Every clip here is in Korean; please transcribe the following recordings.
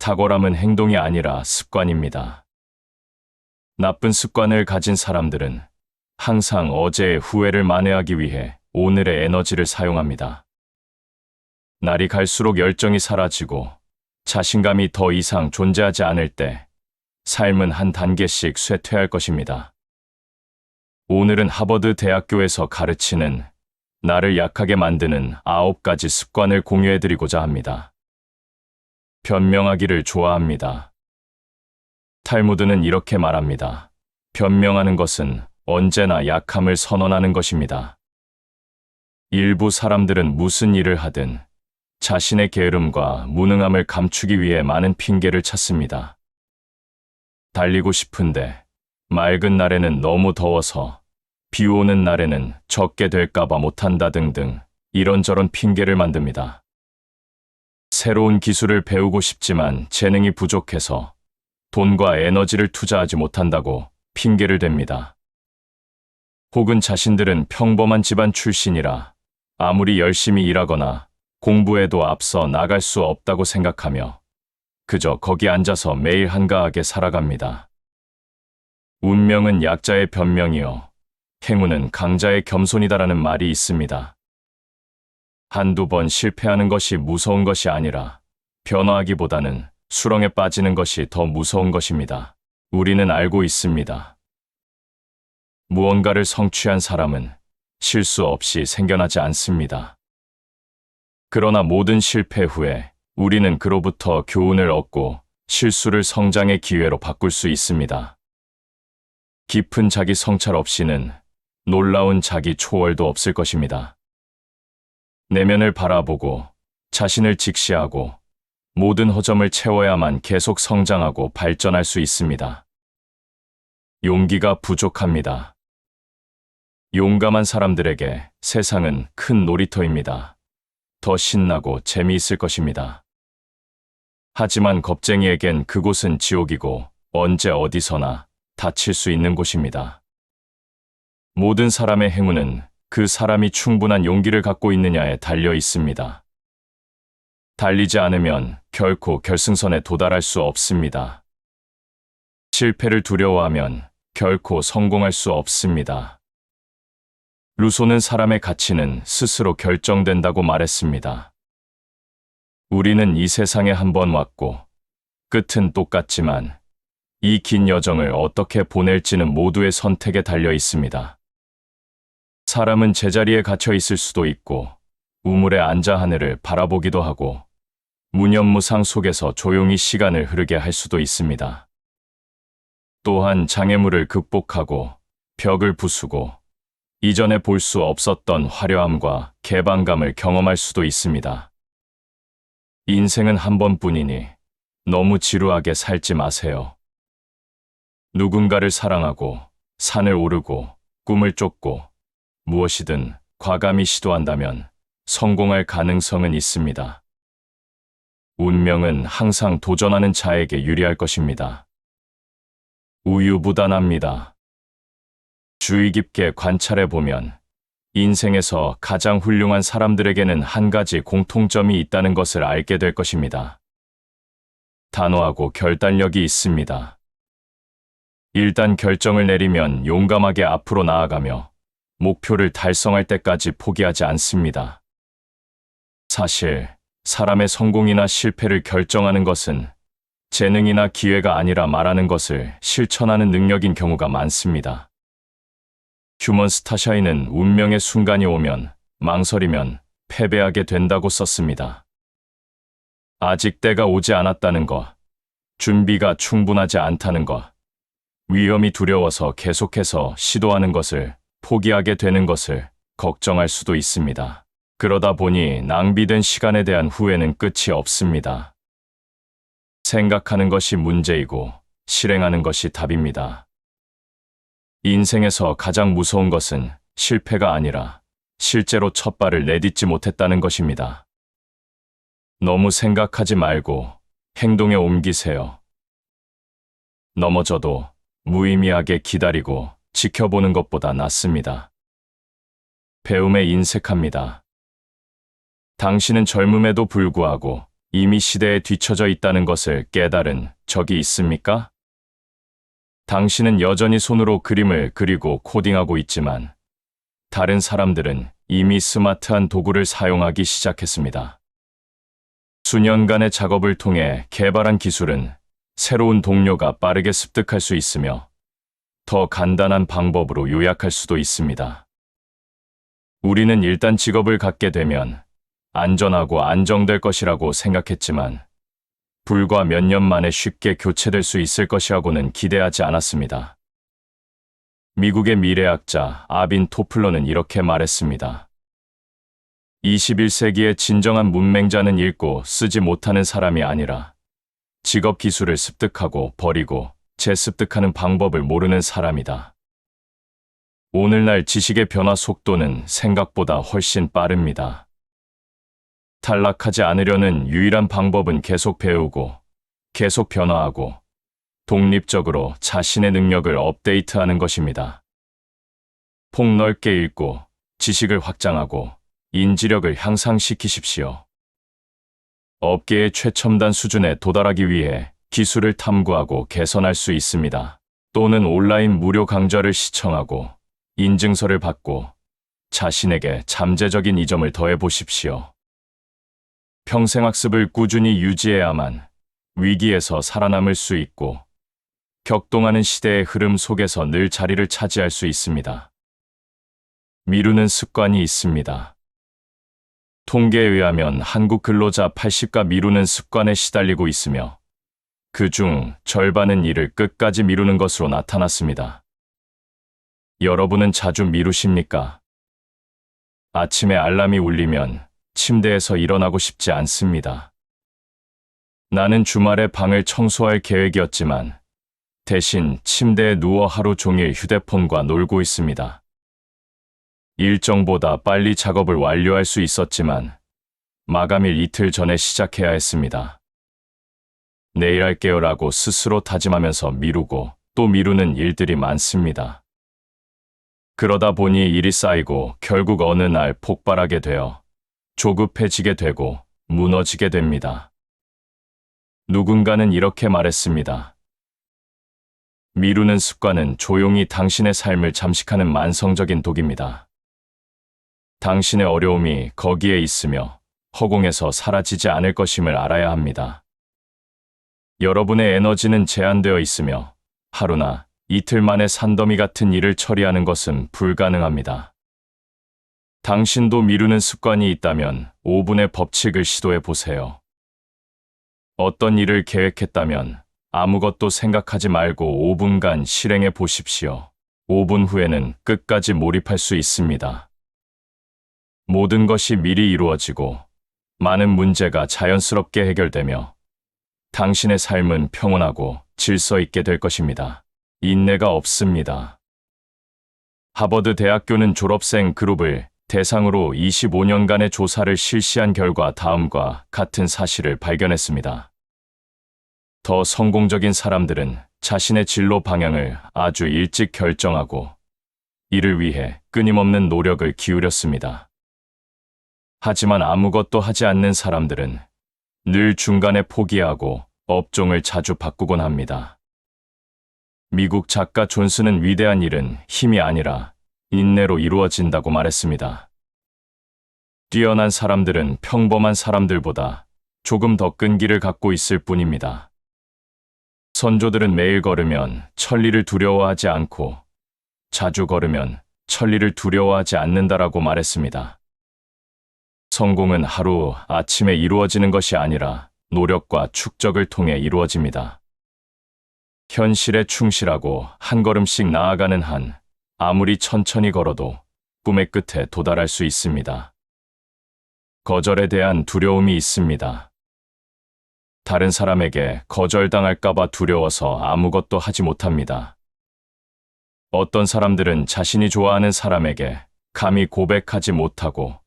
탁월함은 행동이 아니라 습관입니다. 나쁜 습관을 가진 사람들은 항상 어제의 후회를 만회하기 위해 오늘의 에너지를 사용합니다. 날이 갈수록 열정이 사라지고 자신감이 더 이상 존재하지 않을 때 삶은 한 단계씩 쇠퇴할 것입니다. 오늘은 하버드 대학교에서 가르치는 나를 약하게 만드는 9가지 습관을 공유해드리고자 합니다. 변명하기를 좋아합니다. 탈무드는 이렇게 말합니다. 변명하는 것은 언제나 약함을 선언하는 것입니다. 일부 사람들은 무슨 일을 하든 자신의 게으름과 무능함을 감추기 위해 많은 핑계를 찾습니다. 달리고 싶은데 맑은 날에는 너무 더워서, 비 오는 날에는 적게 될까봐 못한다 등등 이런저런 핑계를 만듭니다. 새로운 기술을 배우고 싶지만 재능이 부족해서 돈과 에너지를 투자하지 못한다고 핑계를 댑니다. 혹은 자신들은 평범한 집안 출신이라 아무리 열심히 일하거나 공부해도 앞서 나갈 수 없다고 생각하며 그저 거기 앉아서 매일 한가하게 살아갑니다. 운명은 약자의 변명이요, 행운은 강자의 겸손이다라는 말이 있습니다. 한두 번 실패하는 것이 무서운 것이 아니라 변화하기보다는 수렁에 빠지는 것이 더 무서운 것입니다. 우리는 알고 있습니다. 무언가를 성취한 사람은 실수 없이 생겨나지 않습니다. 그러나 모든 실패 후에 우리는 그로부터 교훈을 얻고 실수를 성장의 기회로 바꿀 수 있습니다. 깊은 자기 성찰 없이는 놀라운 자기 초월도 없을 것입니다. 내면을 바라보고 자신을 직시하고 모든 허점을 채워야만 계속 성장하고 발전할 수 있습니다. 용기가 부족합니다. 용감한 사람들에게 세상은 큰 놀이터입니다. 더 신나고 재미있을 것입니다. 하지만 겁쟁이에겐 그곳은 지옥이고 언제 어디서나 다칠 수 있는 곳입니다. 모든 사람의 행운은 그 사람이 충분한 용기를 갖고 있느냐에 달려 있습니다. 달리지 않으면 결코 결승선에 도달할 수 없습니다. 실패를 두려워하면 결코 성공할 수 없습니다. 루소는 사람의 가치는 스스로 결정된다고 말했습니다. 우리는 이 세상에 한 번 왔고 끝은 똑같지만 이 긴 여정을 어떻게 보낼지는 모두의 선택에 달려 있습니다. 사람은 제자리에 갇혀 있을 수도 있고 우물에 앉아 하늘을 바라보기도 하고 무념무상 속에서 조용히 시간을 흐르게 할 수도 있습니다. 또한 장애물을 극복하고 벽을 부수고 이전에 볼 수 없었던 화려함과 개방감을 경험할 수도 있습니다. 인생은 한 번뿐이니 너무 지루하게 살지 마세요. 누군가를 사랑하고 산을 오르고 꿈을 쫓고 무엇이든 과감히 시도한다면 성공할 가능성은 있습니다. 운명은 항상 도전하는 자에게 유리할 것입니다. 우유부단합니다. 주의 깊게 관찰해보면 인생에서 가장 훌륭한 사람들에게는 한 가지 공통점이 있다는 것을 알게 될 것입니다. 단호하고 결단력이 있습니다. 일단 결정을 내리면 용감하게 앞으로 나아가며 목표를 달성할 때까지 포기하지 않습니다. 사실 사람의 성공이나 실패를 결정하는 것은 재능이나 기회가 아니라 말하는 것을 실천하는 능력인 경우가 많습니다. 휴먼 스타샤이는 운명의 순간이 오면 망설이면 패배하게 된다고 썼습니다. 아직 때가 오지 않았다는 것, 준비가 충분하지 않다는 것, 위험이 두려워서 계속해서 시도하는 것을 포기하게 되는 것을 걱정할 수도 있습니다. 그러다 보니 낭비된 시간에 대한 후회는 끝이 없습니다. 생각하는 것이 문제이고 실행하는 것이 답입니다. 인생에서 가장 무서운 것은 실패가 아니라 실제로 첫 발을 내딛지 못했다는 것입니다. 너무 생각하지 말고 행동에 옮기세요. 넘어져도 무의미하게 기다리고 지켜보는 것보다 낫습니다. 배움에 인색합니다. 당신은 젊음에도 불구하고 이미 시대에 뒤처져 있다는 것을 깨달은 적이 있습니까? 당신은 여전히 손으로 그림을 그리고 코딩하고 있지만 다른 사람들은 이미 스마트한 도구를 사용하기 시작했습니다. 수년간의 작업을 통해 개발한 기술은 새로운 동료가 빠르게 습득할 수 있으며 더 간단한 방법으로 요약할 수도 있습니다. 우리는 일단 직업을 갖게 되면 안전하고 안정될 것이라고 생각했지만 불과 몇 년 만에 쉽게 교체될 수 있을 것이라고는 기대하지 않았습니다. 미국의 미래학자 아빈 토플러는 이렇게 말했습니다. 21세기의 진정한 문맹자는 읽고 쓰지 못하는 사람이 아니라 직업 기술을 습득하고 버리고 재습득하는 방법을 모르는 사람이다. 오늘날 지식의 변화 속도는 생각보다 훨씬 빠릅니다. 탈락하지 않으려는 유일한 방법은 계속 배우고, 계속 변화하고, 독립적으로 자신의 능력을 업데이트하는 것입니다. 폭넓게 읽고, 지식을 확장하고, 인지력을 향상시키십시오. 업계의 최첨단 수준에 도달하기 위해 기술을 탐구하고 개선할 수 있습니다. 또는 온라인 무료 강좌를 시청하고, 인증서를 받고, 자신에게 잠재적인 이점을 더해 보십시오. 평생학습을 꾸준히 유지해야만 위기에서 살아남을 수 있고 격동하는 시대의 흐름 속에서 늘 자리를 차지할 수 있습니다. 미루는 습관이 있습니다. 통계에 의하면 한국 근로자 80가 미루는 습관에 시달리고 있으며 그중 절반은 이를 끝까지 미루는 것으로 나타났습니다. 여러분은 자주 미루십니까? 아침에 알람이 울리면 침대에서 일어나고 싶지 않습니다. 나는 주말에 방을 청소할 계획이었지만 대신 침대에 누워 하루 종일 휴대폰과 놀고 있습니다. 일정보다 빨리 작업을 완료할 수 있었지만 마감일 이틀 전에 시작해야 했습니다. 내일 할게요라고 스스로 다짐하면서 미루고 또 미루는 일들이 많습니다. 그러다 보니 일이 쌓이고 결국 어느 날 폭발하게 되어 조급해지게 되고 무너지게 됩니다. 누군가는 이렇게 말했습니다. 미루는 습관은 조용히 당신의 삶을 잠식하는 만성적인 독입니다. 당신의 어려움이 거기에 있으며 허공에서 사라지지 않을 것임을 알아야 합니다. 여러분의 에너지는 제한되어 있으며 하루나 이틀 만에 산더미 같은 일을 처리하는 것은 불가능합니다. 당신도 미루는 습관이 있다면 5분의 법칙을 시도해 보세요. 어떤 일을 계획했다면 아무것도 생각하지 말고 5분간 실행해 보십시오. 5분 후에는 끝까지 몰입할 수 있습니다. 모든 것이 미리 이루어지고 많은 문제가 자연스럽게 해결되며 당신의 삶은 평온하고 질서 있게 될 것입니다. 인내가 없습니다. 하버드 대학교는 졸업생 그룹을 대상으로 25년간의 조사를 실시한 결과 다음과 같은 사실을 발견했습니다. 더 성공적인 사람들은 자신의 진로 방향을 아주 일찍 결정하고 이를 위해 끊임없는 노력을 기울였습니다. 하지만 아무것도 하지 않는 사람들은 늘 중간에 포기하고 업종을 자주 바꾸곤 합니다. 미국 작가 존슨은 위대한 일은 힘이 아니라 인내로 이루어진다고 말했습니다. 뛰어난 사람들은 평범한 사람들보다 조금 더 끈기를 갖고 있을 뿐입니다. 선조들은 매일 걸으면 천리를 두려워하지 않고 자주 걸으면 천리를 두려워하지 않는다라고 말했습니다. 성공은 하루 아침에 이루어지는 것이 아니라 노력과 축적을 통해 이루어집니다. 현실에 충실하고 한 걸음씩 나아가는 한 아무리 천천히 걸어도 꿈의 끝에 도달할 수 있습니다. 거절에 대한 두려움이 있습니다. 다른 사람에게 거절당할까봐 두려워서 아무것도 하지 못합니다. 어떤 사람들은 자신이 좋아하는 사람에게 감히 고백하지 못하고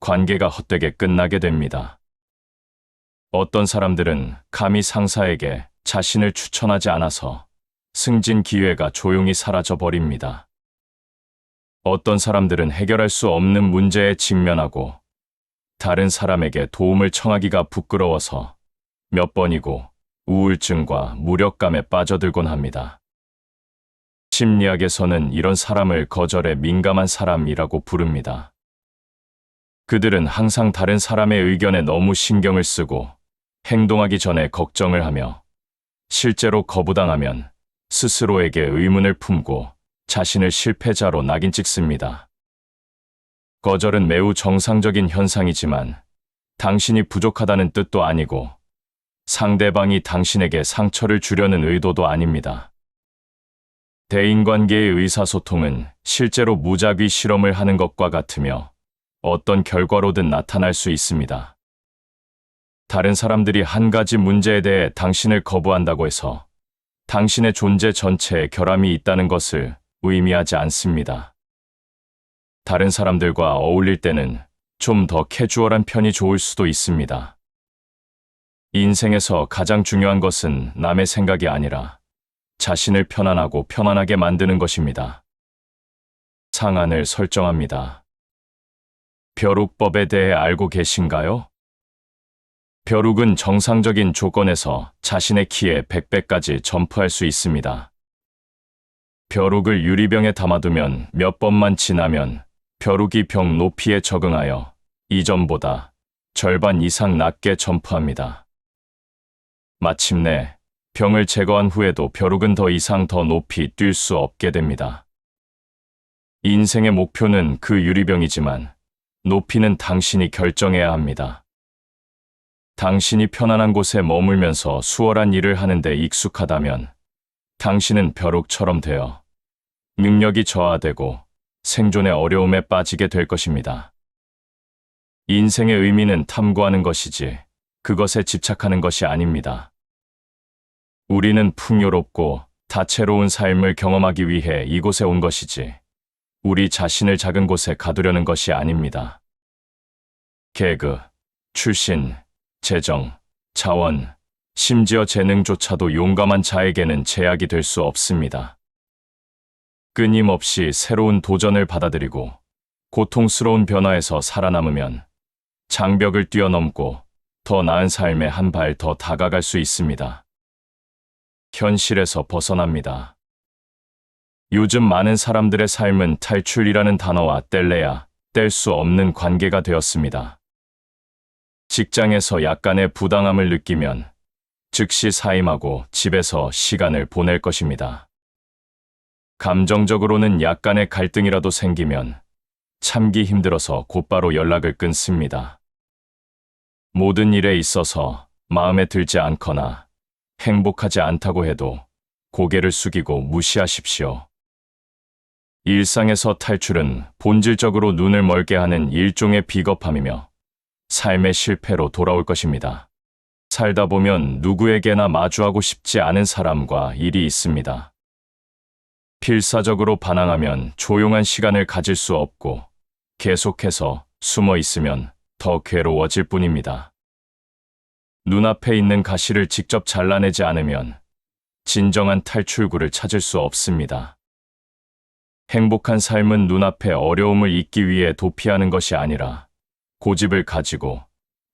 관계가 헛되게 끝나게 됩니다. 어떤 사람들은 감히 상사에게 자신을 추천하지 않아서 승진 기회가 조용히 사라져 버립니다. 어떤 사람들은 해결할 수 없는 문제에 직면하고 다른 사람에게 도움을 청하기가 부끄러워서 몇 번이고 우울증과 무력감에 빠져들곤 합니다. 심리학에서는 이런 사람을 거절에 민감한 사람이라고 부릅니다. 그들은 항상 다른 사람의 의견에 너무 신경을 쓰고 행동하기 전에 걱정을 하며 실제로 거부당하면 스스로에게 의문을 품고 자신을 실패자로 낙인 찍습니다. 거절은 매우 정상적인 현상이지만 당신이 부족하다는 뜻도 아니고 상대방이 당신에게 상처를 주려는 의도도 아닙니다. 대인관계의 의사소통은 실제로 무작위 실험을 하는 것과 같으며 어떤 결과로든 나타날 수 있습니다. 다른 사람들이 한 가지 문제에 대해 당신을 거부한다고 해서 당신의 존재 전체에 결함이 있다는 것을 의미하지 않습니다. 다른 사람들과 어울릴 때는 좀 더 캐주얼한 편이 좋을 수도 있습니다. 인생에서 가장 중요한 것은 남의 생각이 아니라 자신을 편안하고 편안하게 만드는 것입니다. 상한을 설정합니다. 벼룩법에 대해 알고 계신가요? 벼룩은 정상적인 조건에서 자신의 키의 100배까지 점프할 수 있습니다. 벼룩을 유리병에 담아두면 몇 번만 지나면 벼룩이 병 높이에 적응하여 이전보다 절반 이상 낮게 점프합니다. 마침내 병을 제거한 후에도 벼룩은 더 이상 더 높이 뛸 수 없게 됩니다. 인생의 목표는 그 유리병이지만 높이는 당신이 결정해야 합니다. 당신이 편안한 곳에 머물면서 수월한 일을 하는데 익숙하다면 당신은 벼룩처럼 되어 능력이 저하되고 생존의 어려움에 빠지게 될 것입니다. 인생의 의미는 탐구하는 것이지 그것에 집착하는 것이 아닙니다. 우리는 풍요롭고 다채로운 삶을 경험하기 위해 이곳에 온 것이지 우리 자신을 작은 곳에 가두려는 것이 아닙니다. 계급, 출신, 재정, 자원, 심지어 재능조차도 용감한 자에게는 제약이 될 수 없습니다. 끊임없이 새로운 도전을 받아들이고 고통스러운 변화에서 살아남으면 장벽을 뛰어넘고 더 나은 삶에 한 발 더 다가갈 수 있습니다. 현실에서 벗어납니다. 요즘 많은 사람들의 삶은 탈출이라는 단어와 뗄래야 뗄 수 없는 관계가 되었습니다. 직장에서 약간의 부당함을 느끼면 즉시 사임하고 집에서 시간을 보낼 것입니다. 감정적으로는 약간의 갈등이라도 생기면 참기 힘들어서 곧바로 연락을 끊습니다. 모든 일에 있어서 마음에 들지 않거나 행복하지 않다고 해도 고개를 숙이고 무시하십시오. 일상에서 탈출은 본질적으로 눈을 멀게 하는 일종의 비겁함이며 삶의 실패로 돌아올 것입니다. 살다 보면 누구에게나 마주하고 싶지 않은 사람과 일이 있습니다. 필사적으로 반항하면 조용한 시간을 가질 수 없고 계속해서 숨어 있으면 더 괴로워질 뿐입니다. 눈앞에 있는 가시를 직접 잘라내지 않으면 진정한 탈출구를 찾을 수 없습니다. 행복한 삶은 눈앞에 어려움을 잊기 위해 도피하는 것이 아니라 고집을 가지고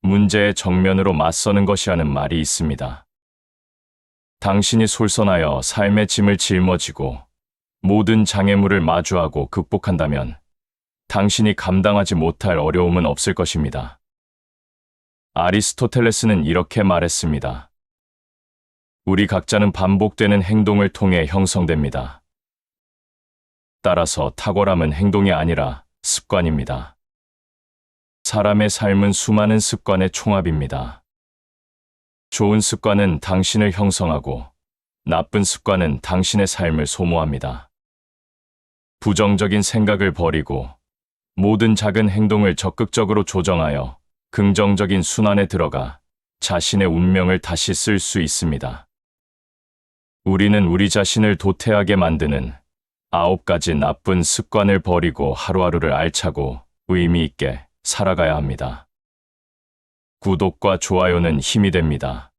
문제의 정면으로 맞서는 것이라는 말이 있습니다. 당신이 솔선하여 삶의 짐을 짊어지고 모든 장애물을 마주하고 극복한다면 당신이 감당하지 못할 어려움은 없을 것입니다. 아리스토텔레스는 이렇게 말했습니다. 우리 각자는 반복되는 행동을 통해 형성됩니다. 따라서 탁월함은 행동이 아니라 습관입니다. 사람의 삶은 수많은 습관의 총합입니다. 좋은 습관은 당신을 형성하고 나쁜 습관은 당신의 삶을 소모합니다. 부정적인 생각을 버리고 모든 작은 행동을 적극적으로 조정하여 긍정적인 순환에 들어가 자신의 운명을 다시 쓸 수 있습니다. 우리는 우리 자신을 도태하게 만드는 9가지 나쁜 습관을 버리고 하루하루를 알차고 의미 있게 살아가야 합니다. 구독과 좋아요는 힘이 됩니다.